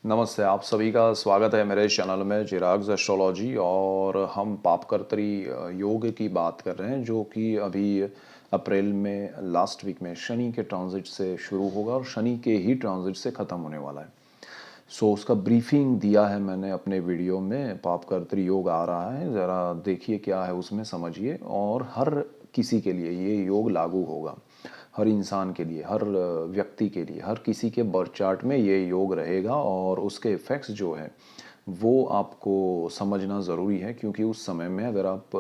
नमस्ते, आप सभी का स्वागत है मेरे चैनल में चिराग्स एस्ट्रोलॉजी। और हम पापकर्तरी योग की बात कर रहे हैं जो कि अभी अप्रैल में लास्ट वीक में शनि के ट्रांजिट से शुरू होगा और शनि के ही ट्रांजिट से ख़त्म होने वाला है। सो उसका ब्रीफिंग दिया है मैंने अपने वीडियो में। पापकर्तरी योग आ रहा है, ज़रा देखिए क्या है उसमें, समझिए। और हर किसी के लिए ये योग लागू होगा, हर इंसान के लिए, हर व्यक्ति के लिए, हर किसी के बर्थ चार्ट में ये योग रहेगा। और उसके इफ़ेक्ट्स जो है वो आपको समझना ज़रूरी है, क्योंकि उस समय में अगर आप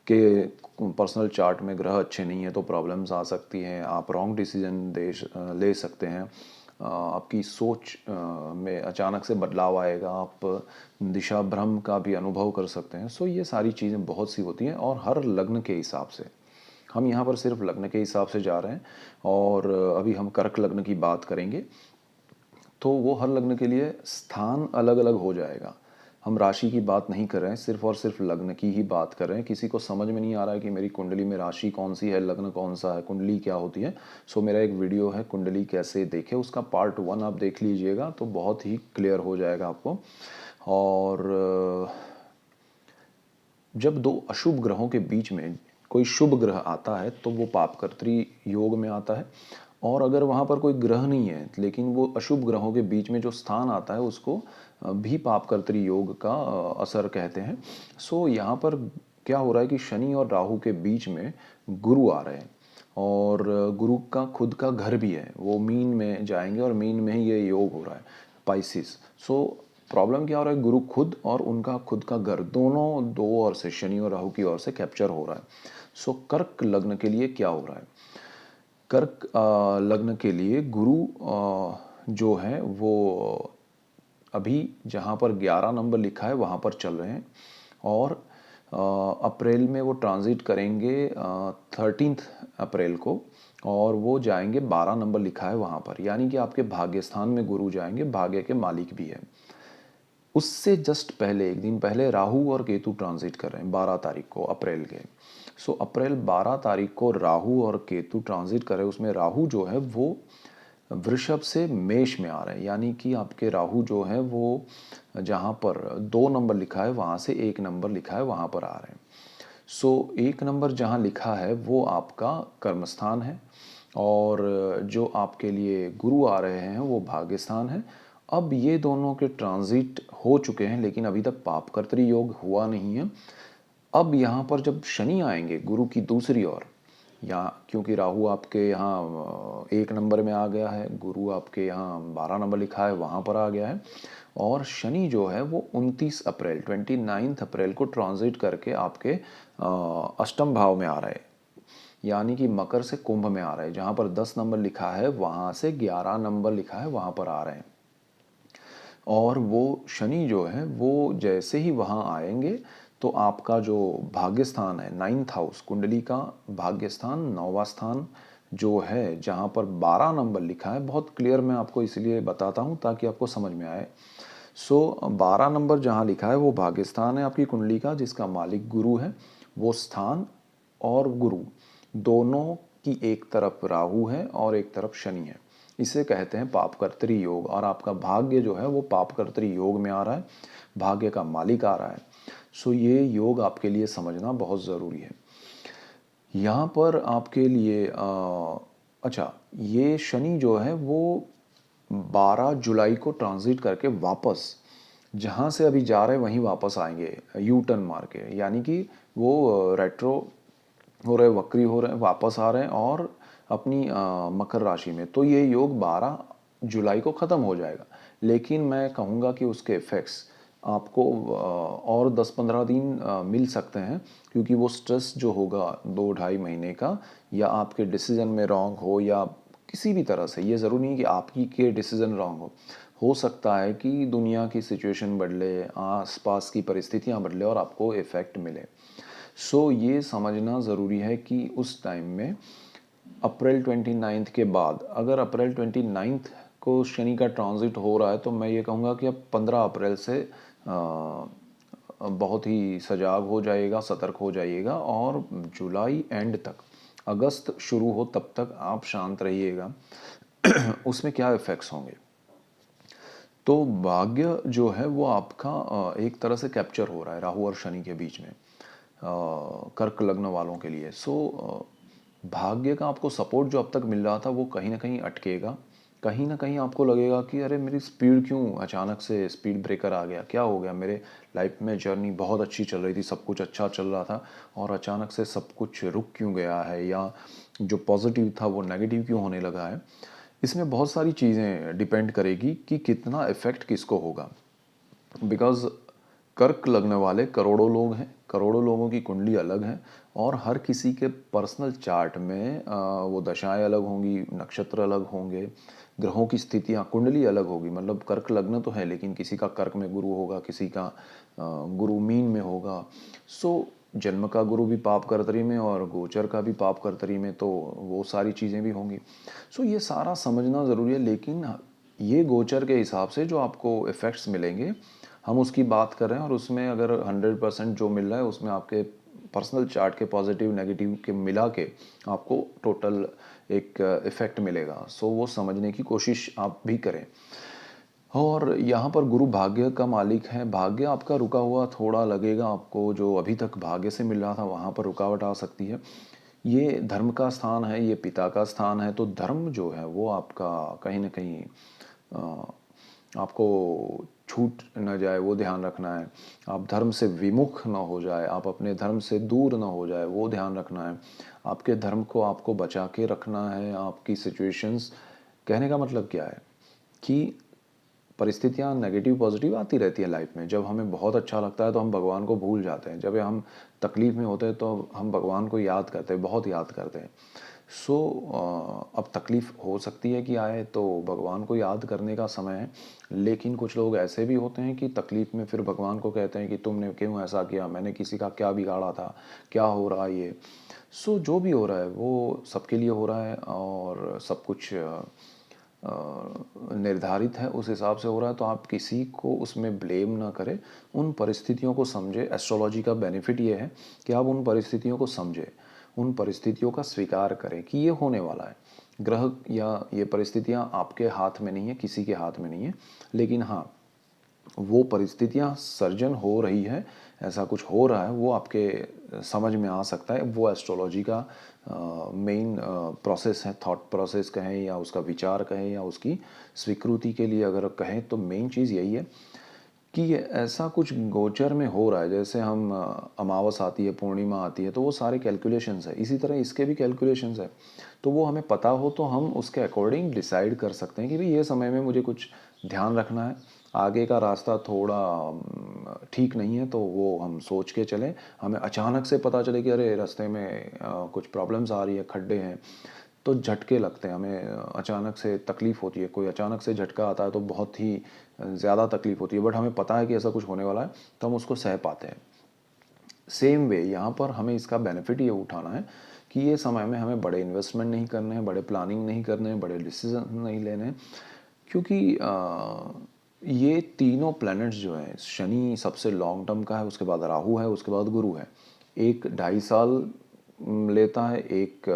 के पर्सनल चार्ट में ग्रह अच्छे नहीं है तो प्रॉब्लम्स आ सकती हैं। आप रॉन्ग डिसीजन ले सकते हैं। आपकी सोच में अचानक से बदलाव आएगा, आप दिशा भ्रम का भी अनुभव कर सकते हैं। सो ये सारी चीज़ें बहुत सी होती हैं और हर लग्न के हिसाब से। हम यहाँ पर सिर्फ लग्न के हिसाब से जा रहे हैं और अभी हम कर्क लग्न की बात करेंगे। तो वो हर लग्न के लिए स्थान अलग अलग हो जाएगा। हम राशि की बात नहीं कर रहे हैं, सिर्फ और सिर्फ लग्न की ही बात कर रहे हैं। किसी को समझ में नहीं आ रहा है कि मेरी कुंडली में राशि कौन सी है, लग्न कौन सा है, कुंडली क्या होती है। सो मेरा एक वीडियो है कुंडली कैसे देखे, उसका पार्ट 1 आप देख लीजिएगा तो बहुत ही क्लियर हो जाएगा आपको। और जब दो अशुभ ग्रहों के बीच में कोई शुभ ग्रह आता है तो वो पापकर्तरी योग में आता है। और अगर वहाँ पर कोई ग्रह नहीं है लेकिन वो अशुभ ग्रहों के बीच में जो स्थान आता है उसको भी पापकर्तरी योग का असर कहते हैं। सो यहाँ पर क्या हो रहा है कि शनि और राहु के बीच में गुरु आ रहे हैं और गुरु का खुद का घर भी है, वो मीन में जाएंगे और मीन में ही ये योग हो रहा है, पाइसिस। सो प्रॉब्लम क्या हो रहा है, गुरु खुद और उनका खुद का घर दोनों दो ओर से, शनि और राहु की ओर से कैप्चर हो रहा है। सो कर्क लग्न के लिए क्या हो रहा है, कर्क लग्न के लिए गुरु जो है वो अभी जहाँ पर 11 नंबर लिखा है वहाँ पर चल रहे हैं। और अप्रैल में वो ट्रांजिट करेंगे 13 अप्रैल को, और वो जाएंगे 12 नंबर लिखा है वहाँ पर, यानी कि आपके भाग्य स्थान में गुरु जाएंगे, भाग्य के मालिक भी है। उससे जस्ट पहले, एक दिन पहले, राहु और केतु ट्रांजिट कर रहे हैं 12 तारीख को अप्रैल के। सो अप्रैल 12 तारीख को राहु और केतु ट्रांजिट कर रहे हैं। उसमें राहु जो है वो वृषभ से मेष में आ रहे हैं, यानी कि आपके राहु जो है वो जहाँ पर 2 नंबर लिखा है वहाँ से 1 नंबर लिखा है वहाँ पर आ रहे हैं। सो 1 नंबर जहाँ लिखा है वो आपका कर्मस्थान है और जो आपके लिए गुरु आ रहे हैं वो भाग्य स्थान है। अब ये दोनों के ट्रांजिट हो चुके हैं लेकिन अभी तक पापकर्तरी योग हुआ नहीं है। अब यहाँ पर जब शनि आएंगे गुरु की दूसरी ओर, या क्योंकि राहु आपके यहाँ 1 नंबर में आ गया है, गुरु आपके यहाँ 12 नंबर लिखा है वहाँ पर आ गया है, और शनि जो है वो 29 अप्रैल 29 अप्रैल को ट्रांजिट करके आपके अष्टम भाव में आ रहा है, यानी कि मकर से कुंभ में आ रहा है। जहाँ पर 10 नंबर लिखा है वहाँ से 11 नंबर लिखा है वहाँ पर आ रहे हैं। और वो शनि जो है वो जैसे ही वहाँ आएंगे तो आपका जो भाग्य स्थान है, 9th हाउस, कुंडली का भाग्य स्थान, 9वां स्थान जो है जहाँ पर 12 नंबर लिखा है, बहुत क्लियर मैं आपको इसलिए बताता हूँ ताकि आपको समझ में आए। सो 12 नंबर जहाँ लिखा है वो भाग्य स्थान है आपकी कुंडली का, जिसका मालिक गुरु है। वो स्थान और गुरु दोनों की एक तरफ राहु है और एक तरफ शनि है। इसे कहते हैं पापकर्तरी योग। और आपका भाग्य जो है वो पापकर्तरी योग में आ रहा है, भाग्य का मालिक आ रहा है। सो ये योग आपके लिए समझना बहुत ज़रूरी है। यहाँ पर आपके लिए अच्छा, ये शनि जो है वो 12 जुलाई को ट्रांजिट करके वापस जहाँ से अभी जा रहे हैं वहीं वापस आएंगे, यू टर्न मार के, यानी कि वो रेट्रो हो रहे, वक्री हो रहे हैं, वापस आ रहे हैं और अपनी मकर राशि में। तो ये योग 12 जुलाई को ख़त्म हो जाएगा, लेकिन मैं कहूँगा कि उसके इफ़ेक्ट्स आपको और 10-15 दिन मिल सकते हैं, क्योंकि वो स्ट्रेस जो होगा 2-2.5 महीने का, या आपके डिसीजन में रॉन्ग हो या किसी भी तरह से, ये ज़रूरी नहीं कि आपकी के डिसीज़न रॉन्ग हो सकता है कि दुनिया की सिचुएशन बदले, आसपास की परिस्थितियाँ बदले और आपको इफ़ेक्ट मिले। सो ये समझना ज़रूरी है कि उस टाइम में अप्रैल 29 के बाद, अगर अप्रैल 29 को शनि का ट्रांजिट हो रहा है तो मैं ये कहूँगा कि अब 15 अप्रैल से बहुत ही सजाग हो जाइएगा, सतर्क हो जाइएगा, और जुलाई एंड तक, अगस्त शुरू हो तब तक आप शांत रहिएगा। उसमें क्या इफ़ेक्ट्स होंगे, तो भाग्य जो है वो आपका एक तरह से कैप्चर हो रहा है राहु और शनि के बीच में, कर्क लग्न वालों के लिए। सो भाग्य का आपको सपोर्ट जो अब तक मिल रहा था वो कहीं ना कहीं अटकेगा। कहीं ना कहीं आपको लगेगा कि अरे मेरी स्पीड क्यों अचानक से स्पीड ब्रेकर आ गया, क्या हो गया, मेरे लाइफ में जर्नी बहुत अच्छी चल रही थी, सब कुछ अच्छा चल रहा था और अचानक से सब कुछ रुक क्यों गया है, या जो पॉजिटिव था वो नेगेटिव क्यों होने लगा है। इसमें बहुत सारी चीज़ें डिपेंड करेगी कि कितना इफ़ेक्ट किसको होगा। बिकॉज कर्क लगने वाले करोड़ों लोग हैं, करोड़ों लोगों की कुंडली अलग है और हर किसी के पर्सनल चार्ट में वो दशाएं अलग होंगी, नक्षत्र अलग होंगे, ग्रहों की स्थितियाँ, कुंडली अलग होगी। मतलब कर्क लग्न तो है लेकिन किसी का कर्क में गुरु होगा, किसी का गुरु मीन में होगा। सो जन्म का गुरु भी पाप कर्तरी में और गोचर का भी पाप कर्तरी में, तो वो सारी चीज़ें भी होंगी। सो ये सारा समझना ज़रूरी है। लेकिन ये गोचर के हिसाब से जो आपको इफ़ेक्ट्स मिलेंगे हम उसकी बात कर रहे हैं, और उसमें अगर 100% जो मिल रहा है उसमें आपके पर्सनल चार्ट के पॉजिटिव नेगेटिव के मिला के आपको टोटल एक इफ़ेक्ट मिलेगा। सो वो समझने की कोशिश आप भी करें। और यहाँ पर गुरु भाग्य का मालिक है। भाग्य आपका रुका हुआ थोड़ा लगेगा आपको, जो अभी तक भाग्य से मिल रहा था वहाँ पर रुकावट आ सकती है। ये धर्म का स्थान है, ये पिता का स्थान है, तो धर्म जो है वो आपका कहीं ना कहीं आपको छूट न जाए वो ध्यान रखना है। आप धर्म से विमुख ना हो जाए, आप अपने धर्म से दूर ना हो जाए वो ध्यान रखना है। आपके धर्म को आपको बचा के रखना है। आपकी सिचुएशंस, कहने का मतलब क्या है कि परिस्थितियाँ नेगेटिव पॉजिटिव आती रहती है लाइफ में। जब हमें बहुत अच्छा लगता है तो हम भगवान को भूल जाते हैं, जब हम तकलीफ़ में होते हैं तो हम भगवान को याद करते हैं, बहुत याद करते हैं। सो अब तकलीफ़ हो सकती है कि आए तो भगवान को याद करने का समय है। लेकिन कुछ लोग ऐसे भी होते हैं कि तकलीफ़ में फिर भगवान को कहते हैं कि तुमने क्यों ऐसा किया, मैंने किसी का क्या बिगाड़ा था, क्या हो रहा है ये। सो जो भी हो रहा है वो सबके लिए हो रहा है और सब कुछ निर्धारित है, उस हिसाब से हो रहा है। तो आप किसी को उसमें ब्लेम ना करें, उन परिस्थितियों को समझे। एस्ट्रोलॉजी का बेनिफिट ये है कि आप उन परिस्थितियों को समझें, उन परिस्थितियों का स्वीकार करें कि ये होने वाला है। ग्रह या ये परिस्थितियाँ आपके हाथ में नहीं है, किसी के हाथ में नहीं है। लेकिन हाँ, वो परिस्थितियाँ सर्जन हो रही है, ऐसा कुछ हो रहा है, वो आपके समझ में आ सकता है। वो एस्ट्रोलॉजी का मेन प्रोसेस है, थॉट प्रोसेस कहें या उसका विचार कहें या उसकी स्वीकृति के लिए अगर कहें तो मेन चीज़ यही है कि ये ऐसा कुछ गोचर में हो रहा है। जैसे हम अमावस आती है, पूर्णिमा आती है, तो वो सारे कैलकुलेशंस है। इसी तरह इसके भी कैलकुलेशंस है। तो वो हमें पता हो तो हम उसके अकॉर्डिंग डिसाइड कर सकते हैं कि भाई ये समय में मुझे कुछ ध्यान रखना है, आगे का रास्ता थोड़ा ठीक नहीं है, तो वो हम सोच के चलें। हमें अचानक से पता चले कि अरे रास्ते में कुछ प्रॉब्लम्स आ रही है, खड्डे हैं, तो झटके लगते हैं हमें, अचानक से तकलीफ़ होती है। कोई अचानक से झटका आता है तो बहुत ही ज़्यादा तकलीफ़ होती है, बट हमें पता है कि ऐसा कुछ होने वाला है तो हम उसको सह पाते हैं। सेम वे यहाँ पर हमें इसका बेनिफिट ये उठाना है कि ये समय में हमें बड़े इन्वेस्टमेंट नहीं करने हैं, बड़े प्लानिंग नहीं करने हैं, बड़े डिसीजन नहीं लेने हैं। क्योंकि ये तीनों प्लैनेट्स जो हैं, शनि सबसे लॉन्ग टर्म का है, उसके बाद राहु है, उसके बाद गुरु है। एक 2.5 साल लेता है, एक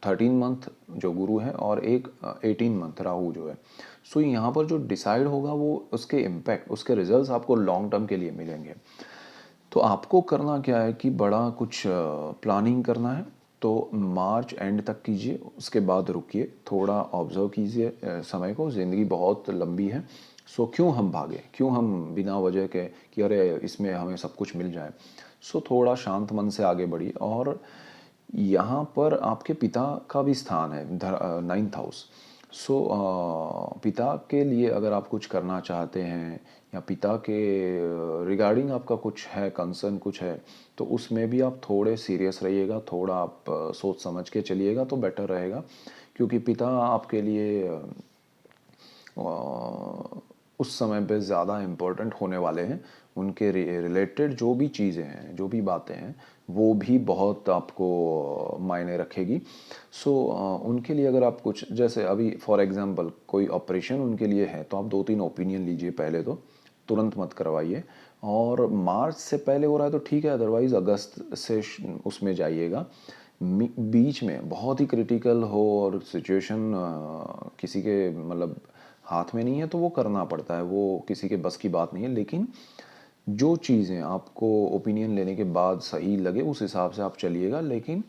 13 मंथ जो गुरु है और एक 18 मंथ राहु जो है। सो यहाँ पर जो डिसाइड होगा वो उसके इम्पैक्ट, उसके रिजल्ट्स आपको लॉन्ग टर्म के लिए मिलेंगे। तो आपको करना क्या है कि बड़ा कुछ प्लानिंग करना है तो मार्च एंड तक कीजिए, उसके बाद रुकिए, थोड़ा ऑब्जर्व कीजिए समय को। ज़िंदगी बहुत लंबी है। सो क्यों हम भागे, क्यों हम बिना वजह के कि अरे इसमें हमें सब कुछ मिल जाए। सो थोड़ा शांत मन से आगे बढ़िए। और यहाँ पर आपके पिता का भी स्थान है, 9th हाउस। सो पिता के लिए अगर आप कुछ करना चाहते हैं या पिता के रिगार्डिंग आपका कुछ है कंसर्न, कुछ है, तो उसमें भी आप थोड़े सीरियस रहिएगा, थोड़ा आप सोच समझ के चलिएगा तो बेटर रहेगा। क्योंकि पिता आपके लिए उस समय पे ज़्यादा इम्पोर्टेंट होने वाले हैं। उनके रिलेटेड जो भी चीज़ें हैं, जो भी बातें हैं, वो भी बहुत आपको मायने रखेगी। सो उनके लिए अगर आप कुछ, जैसे अभी फॉर एग्जांपल कोई ऑपरेशन उनके लिए है तो आप 2-3 ओपिनियन लीजिए पहले, तो तुरंत मत करवाइए। और मार्च से पहले हो रहा है तो ठीक है, अदरवाइज़ अगस्त से उसमें जाइएगा। बीच में बहुत ही क्रिटिकल हो और सिचुएशन किसी के मतलब हाथ में नहीं है तो वो करना पड़ता है, वो किसी के बस की बात नहीं है। लेकिन जो चीज़ें आपको ओपिनियन लेने के बाद सही लगे उस हिसाब से आप चलिएगा। लेकिन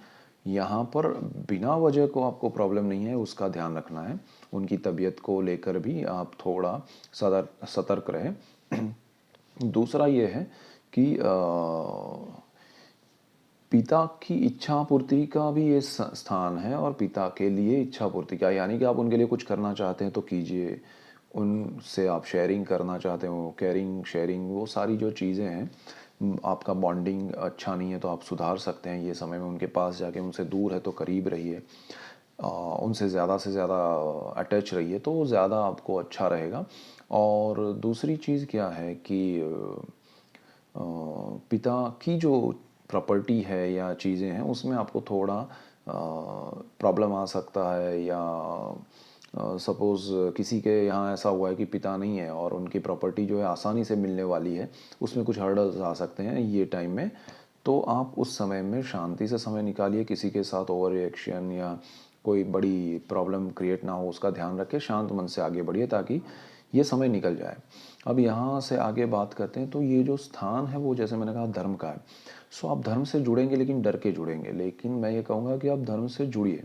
यहाँ पर बिना वजह को आपको प्रॉब्लम नहीं है, उसका ध्यान रखना है। उनकी तबीयत को लेकर भी आप थोड़ा सतर्क रहें। दूसरा ये है कि पिता की इच्छा पूर्ति का भी ये स्थान है, और पिता के लिए इच्छा पूर्ति का यानी कि आप उनके लिए कुछ करना चाहते हैं तो कीजिए, उनसे आप शेयरिंग करना चाहते हो, केयरिंग शेयरिंग, वो सारी जो चीज़ें हैं, आपका बॉन्डिंग अच्छा नहीं है तो आप सुधार सकते हैं ये समय में उनके पास जाके। उनसे दूर है तो करीब रहिए, उनसे ज़्यादा से ज़्यादा अटैच रहिए तो ज़्यादा आपको अच्छा रहेगा। और दूसरी चीज़ क्या है कि पिता की जो प्रॉपर्टी है या चीज़ें हैं उसमें आपको थोड़ा प्रॉब्लम आ सकता है, या सपोज़ किसी के यहाँ ऐसा हुआ है कि पिता नहीं है और उनकी प्रॉपर्टी जो है आसानी से मिलने वाली है, उसमें कुछ हर्डल्स आ सकते हैं ये टाइम में। तो आप उस समय में शांति से समय निकालिए, किसी के साथ ओवर रिएक्शन या कोई बड़ी प्रॉब्लम क्रिएट ना हो उसका ध्यान रखें, शांत मन से आगे बढ़िए ताकि ये समय निकल जाए। अब यहाँ से आगे बात करते हैं, तो ये जो स्थान है वो जैसे मैंने कहा धर्म का है। सो आप धर्म से जुड़ेंगे लेकिन डर के जुड़ेंगे। लेकिन मैं ये कहूँगा कि आप धर्म से जुड़िए,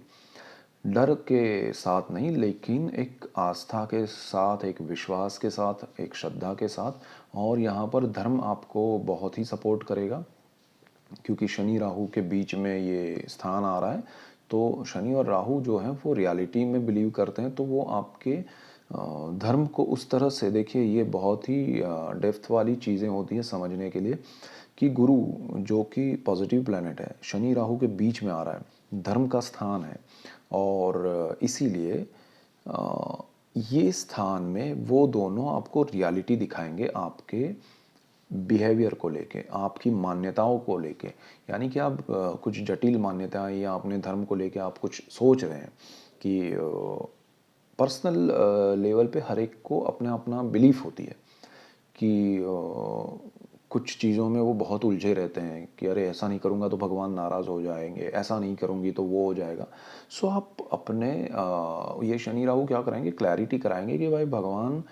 डर के साथ नहीं, लेकिन एक आस्था के साथ, एक विश्वास के साथ, एक श्रद्धा के साथ। और यहाँ पर धर्म आपको बहुत ही सपोर्ट करेगा, क्योंकि शनि राहु के बीच में ये स्थान आ रहा है। तो शनि और राहु जो हैं वो रियलिटी में बिलीव करते हैं, तो वो आपके धर्म को उस तरह से देखिए, ये बहुत ही डेप्थ वाली चीज़ें होती हैं समझने के लिए, कि गुरु जो कि पॉजिटिव प्लैनेट है, शनि राहु के बीच में आ रहा है, धर्म का स्थान है। और इसीलिए ये स्थान में वो दोनों आपको रियलिटी दिखाएंगे आपके बिहेवियर को लेके, आपकी मान्यताओं को लेके। यानी कि आप कुछ जटिल मान्यताएं या अपने धर्म को लेके आप कुछ सोच रहे हैं कि पर्सनल लेवल पे हर एक को अपना अपना बिलीफ होती है कि कुछ चीज़ों में वो बहुत उलझे रहते हैं कि अरे ऐसा नहीं करूँगा तो भगवान नाराज़ हो जाएंगे, ऐसा नहीं करूँगी तो वो हो जाएगा। सो आप अपने ये शनि राहु क्या कराएंगे, क्लैरिटी कराएंगे कि भाई भगवान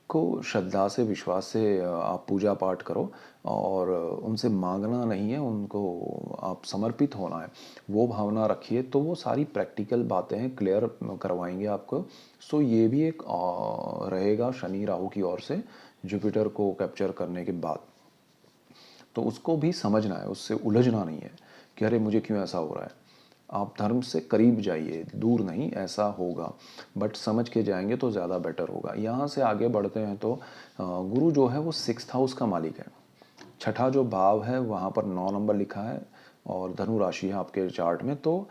को श्रद्धा से, विश्वास से आप पूजा पाठ करो, और उनसे मांगना नहीं है, उनको आप समर्पित होना है, वो भावना रखिए। तो वो सारी प्रैक्टिकल बातें हैं, क्लियर करवाएंगे आपको। सो ये भी एक रहेगा शनि राहु की ओर से जुपिटर को कैप्चर करने के बाद। तो उसको भी समझना है, उससे उलझना नहीं है कि अरे मुझे क्यों ऐसा हो रहा है। आप धर्म से करीब जाइए, दूर नहीं, ऐसा होगा, बट समझ के जाएंगे तो ज़्यादा बेटर होगा। यहाँ से आगे बढ़ते हैं तो गुरु जो है वो 6th हाउस का मालिक है। छठा जो भाव है वहाँ पर 9 नंबर लिखा है और धनु राशि है आपके चार्ट में। तो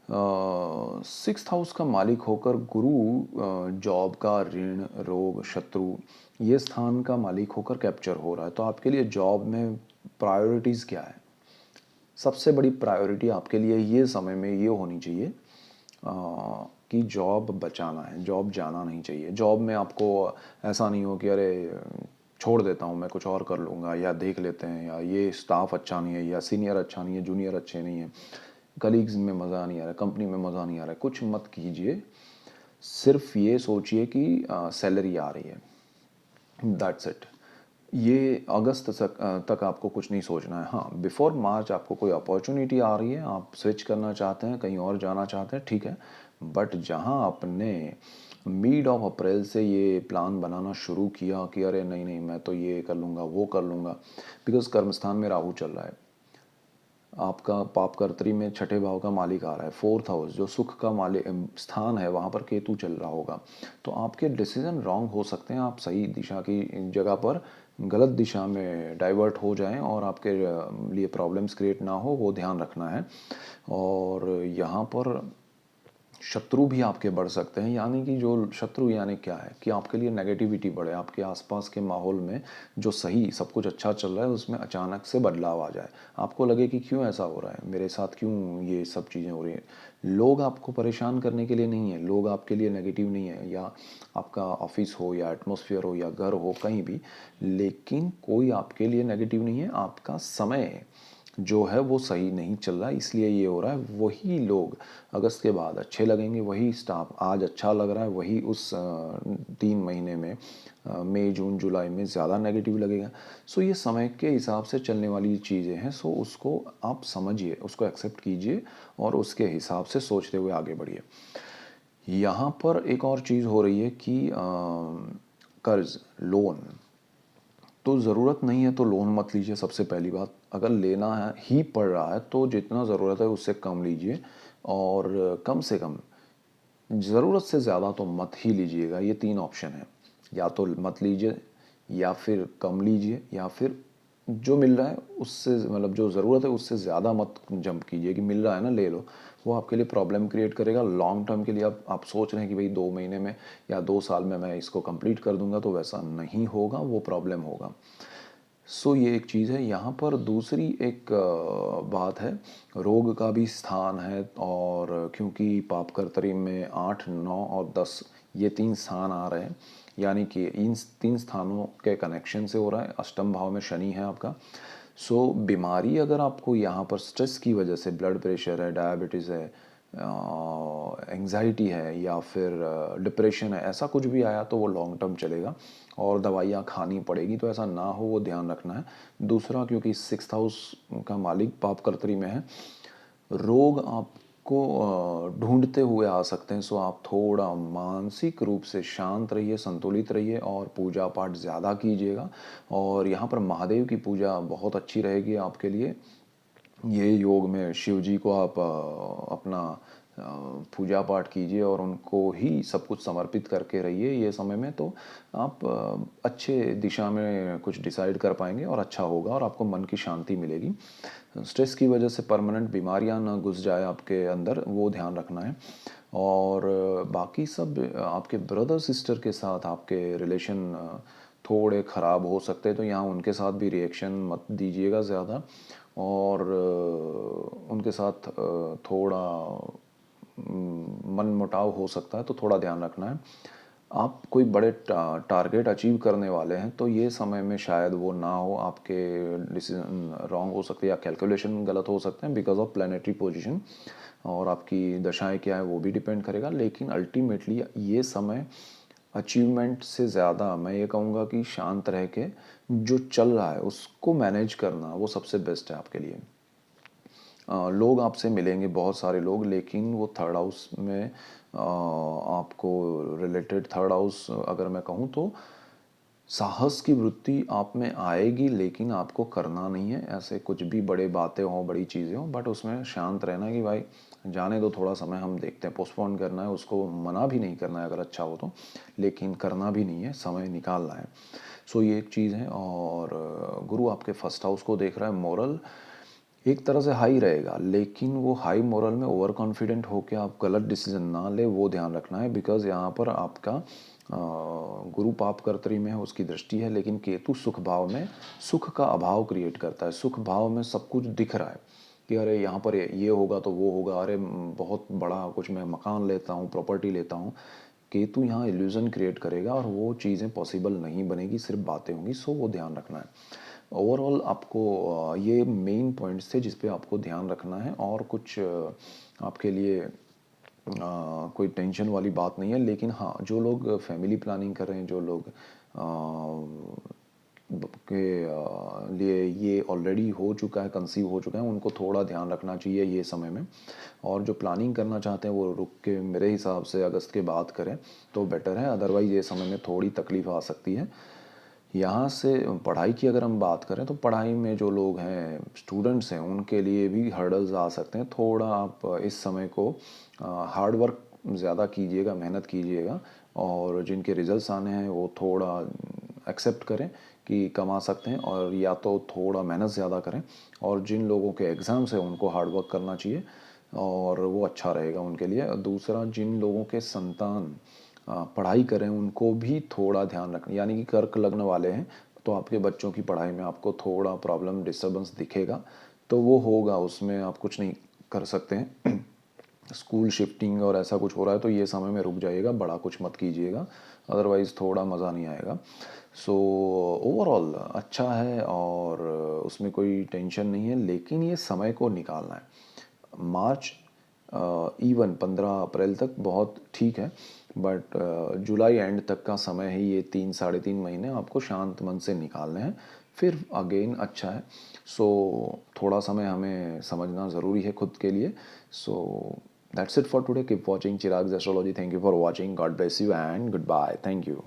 6th हाउस का मालिक होकर गुरु जॉब का, ऋण, रोग, शत्रु, ये स्थान का मालिक होकर कैप्चर हो रहा है। तो आपके लिए जॉब में प्रायोरिटीज़ क्या है? सबसे बड़ी प्रायोरिटी आपके लिए ये समय में ये होनी चाहिए कि जॉब बचाना है, जॉब जाना नहीं चाहिए। जॉब में आपको ऐसा नहीं हो कि अरे छोड़ देता हूँ मैं, कुछ और कर लूँगा, या देख लेते हैं, या ये स्टाफ अच्छा नहीं है, या सीनियर अच्छा नहीं है, जूनियर अच्छे नहीं है, कलीग्स में मज़ा नहीं आ रहा है, कंपनी में मज़ा नहीं आ रहा है, कुछ मत कीजिए। सिर्फ ये सोचिए कि सैलरी आ रही है, दैट्स इट। ये अगस्त तक आपको कुछ नहीं सोचना है। हाँ, बिफोर मार्च आपको कोई अपॉर्चुनिटी आ रही है, आप स्विच करना चाहते हैं, कहीं और जाना चाहते हैं, ठीक है। बट जहाँ आपने मिड ऑफ अप्रैल से ये प्लान बनाना शुरू किया कि अरे नहीं नहीं मैं तो ये कर लूँगा, वो कर लूँगा, बिकॉज कर्मस्थान में राहु चल रहा है, आपका पापकर्त्री में छठे भाव का मालिक आ रहा है, 4th हाउस जो सुख का मालिक स्थान है वहाँ पर केतु चल रहा होगा। तो आपके डिसीजन रॉन्ग हो सकते हैं, आप सही दिशा की जगह पर गलत दिशा में डाइवर्ट हो जाएं और आपके लिए प्रॉब्लम्स क्रिएट ना हो, वो ध्यान रखना है। और यहाँ पर शत्रु भी आपके बढ़ सकते हैं। यानी कि जो शत्रु यानी क्या है कि आपके लिए नेगेटिविटी बढ़े, आपके आसपास के माहौल में जो सही सब कुछ अच्छा चल रहा है उसमें अचानक से बदलाव आ जाए, आपको लगे कि क्यों ऐसा हो रहा है मेरे साथ, क्यों ये सब चीज़ें हो रही हैं। लोग आपको परेशान करने के लिए नहीं है, लोग आपके लिए नेगेटिव नहीं है, या आपका ऑफिस हो या एटमॉस्फेयर हो या घर हो कहीं भी, लेकिन कोई आपके लिए नेगेटिव नहीं है। आपका समय जो है वो सही नहीं चल रहा है, इसलिए ये हो रहा है। वही लोग अगस्त के बाद अच्छे लगेंगे, वही स्टाफ आज अच्छा लग रहा है, वही उस 3 महीने में मई जून जुलाई में ज़्यादा नेगेटिव लगेगा। सो ये समय के हिसाब से चलने वाली चीज़ें हैं। सो उसको आप समझिए, उसको एक्सेप्ट कीजिए और उसके हिसाब से सोचते हुए आगे बढ़िए। यहाँ पर एक और चीज़ हो रही है कि कर्ज, लोन, तो ज़रूरत नहीं है तो लोन मत लीजिए। सबसे पहली बात, अगर लेना है ही पड़ रहा है तो जितना ज़रूरत है उससे कम लीजिए, और कम से कम ज़रूरत से ज़्यादा तो मत ही लीजिएगा। ये 3 ऑप्शन है, या तो मत लीजिए, या फिर कम लीजिए, या फिर जो मिल रहा है उससे, मतलब जो ज़रूरत है उससे ज़्यादा मत जंप कीजिए कि मिल रहा है ना ले लो। वो आपके लिए प्रॉब्लम क्रिएट करेगा लॉन्ग टर्म के लिए। आप सोच रहे हैं कि भाई 2 महीने में या 2 साल में मैं इसको कंप्लीट कर दूंगा, तो वैसा नहीं होगा, वो प्रॉब्लम होगा। सो ये एक चीज़ है। यहाँ पर दूसरी एक बात है, रोग का भी स्थान है, और क्योंकि पापकर्तरी में 8, 9 और 10 ये 3 स्थान आ रहे हैं, यानी कि इन 3 स्थानों के कनेक्शन से हो रहा है। अष्टम भाव में शनि है आपका। सो बीमारी अगर आपको यहाँ पर स्ट्रेस की वजह से, ब्लड प्रेशर है, डायबिटीज़ है, एंजाइटी है, या फिर डिप्रेशन है, ऐसा कुछ भी आया तो वो लॉन्ग टर्म चलेगा और दवाइयाँ खानी पड़ेगी, तो ऐसा ना हो, वो ध्यान रखना है। दूसरा, क्योंकि 6th हाउस का मालिक पापकर्तरी में है, रोग आपको ढूंढते हुए आ सकते हैं। सो आप थोड़ा मानसिक रूप से शांत रहिए, संतुलित रहिए, और पूजा पाठ ज़्यादा कीजिएगा। और यहाँ पर महादेव की पूजा बहुत अच्छी रहेगी आपके लिए। ये योग में शिव जी को आप अपना पूजा पाठ कीजिए और उनको ही सब कुछ समर्पित करके रहिए ये समय में, तो आप अच्छे दिशा में कुछ डिसाइड कर पाएंगे और अच्छा होगा, और आपको मन की शांति मिलेगी। स्ट्रेस की वजह से परमानेंट बीमारियां ना घुस जाए आपके अंदर, वो ध्यान रखना है। और बाकी सब आपके ब्रदर सिस्टर के साथ आपके रिलेशन थोड़े ख़राब हो सकते हैं, तो यहाँ उनके साथ भी रिएक्शन मत दीजिएगा ज़्यादा। और उनके साथ थोड़ा मन मुटाव हो सकता है, तो थोड़ा ध्यान रखना है। आप कोई बड़े टारगेट अचीव करने वाले हैं, तो ये समय में शायद वो ना हो, आपके डिसीजन रॉन्ग हो सकते हैं या कैलकुलेशन गलत हो सकते हैं बिकॉज ऑफ प्लानिटरी पोजीशन, और आपकी दशाएं क्या है वो भी डिपेंड करेगा। लेकिन अल्टीमेटली ये समय अचीवमेंट से ज़्यादा मैं ये कहूँगा कि शांत रह के जो चल रहा है उसको मैनेज करना, वो सबसे बेस्ट है आपके लिए। लोग आपसे मिलेंगे, बहुत सारे लोग, लेकिन वो 3rd हाउस में आपको रिलेटेड, 3rd हाउस अगर मैं कहूँ तो साहस की वृत्ति आप में आएगी, लेकिन आपको करना नहीं है ऐसे कुछ भी बड़े बातें हों, बड़ी चीज़ें हों, बट उसमें शांत रहना है कि भाई जाने दो, थोड़ा समय हम देखते हैं, पोस्टपोन करना है उसको, मना भी नहीं करना है अगर अच्छा हो तो, लेकिन करना भी नहीं है, समय निकालना है। सो ये एक चीज़ है। और गुरु आपके 1st हाउस को देख रहा है। मोरल एक तरह से हाई रहेगा, लेकिन वो हाई मोरल में ओवर कॉन्फिडेंट होकर आप गलत डिसीजन ना ले, वो ध्यान रखना है। बिकॉज यहाँ पर आपका गुरु पाप कर्तरी में है, उसकी दृष्टि है, लेकिन केतु सुख भाव में सुख का अभाव क्रिएट करता है। सुख भाव में सब कुछ दिख रहा है कि अरे यहाँ पर ये होगा तो वो होगा, अरे बहुत बड़ा कुछ मैं मकान लेता हूँ, प्रॉपर्टी लेता हूँ। केतु यहाँ इल्यूजन क्रिएट करेगा और वो चीज़ें पॉसिबल नहीं बनेगी, सिर्फ बातें होंगी। सो वो ध्यान रखना है। ओवरऑल आपको ये मेन पॉइंट्स थे जिस पे आपको ध्यान रखना है, और कुछ आपके लिए कोई टेंशन वाली बात नहीं है। लेकिन हाँ, जो लोग फैमिली प्लानिंग कर रहे हैं, जो लोग के लिए ये ऑलरेडी हो चुका है, कंसीव हो चुका है, उनको थोड़ा ध्यान रखना चाहिए ये समय में। और जो प्लानिंग करना चाहते हैं वो रुक के मेरे हिसाब से अगस्त के बाद करें तो बेटर है, अदरवाइज़ ये समय में थोड़ी तकलीफ आ सकती है। यहाँ से पढ़ाई की अगर हम बात करें तो पढ़ाई में जो लोग हैं, स्टूडेंट्स हैं, उनके लिए भी हर्डल्स आ सकते हैं। थोड़ा आप इस समय को हार्ड वर्क ज़्यादा कीजिएगा, मेहनत कीजिएगा, और जिनके रिजल्ट्स आने हैं वो थोड़ा एक्सेप्ट करें कि कम आ सकते हैं, और या तो थोड़ा मेहनत ज़्यादा करें। और जिन लोगों के एग्ज़ाम्स हैं उनको हार्ड वर्क करना चाहिए, और वो अच्छा रहेगा उनके लिए। दूसरा, जिन लोगों के संतान पढ़ाई करें उनको भी थोड़ा ध्यान रखना, यानी कि कर्क लग्न वाले हैं तो आपके बच्चों की पढ़ाई में आपको थोड़ा प्रॉब्लम, डिस्टर्बेंस दिखेगा, तो वो होगा, उसमें आप कुछ नहीं कर सकते हैं। स्कूल शिफ्टिंग और ऐसा कुछ हो रहा है तो ये समय में रुक जाइएगा, बड़ा कुछ मत कीजिएगा, अदरवाइज़ थोड़ा मज़ा नहीं आएगा। सो ओवरऑल अच्छा है और उसमें कोई टेंशन नहीं है, लेकिन ये समय को निकालना है। मार्च इवन 15 अप्रैल तक बहुत ठीक है, बट जुलाई एंड तक का समय है, ये 3 साढ़े 3 महीने आपको शांत मन से निकालने हैं, फिर अगेन अच्छा है। सो थोड़ा समय हमें समझना ज़रूरी है खुद के लिए। So that's it for today, keep watching Chirag's astrology. Thank you for watching, God bless you and good bye, thank you.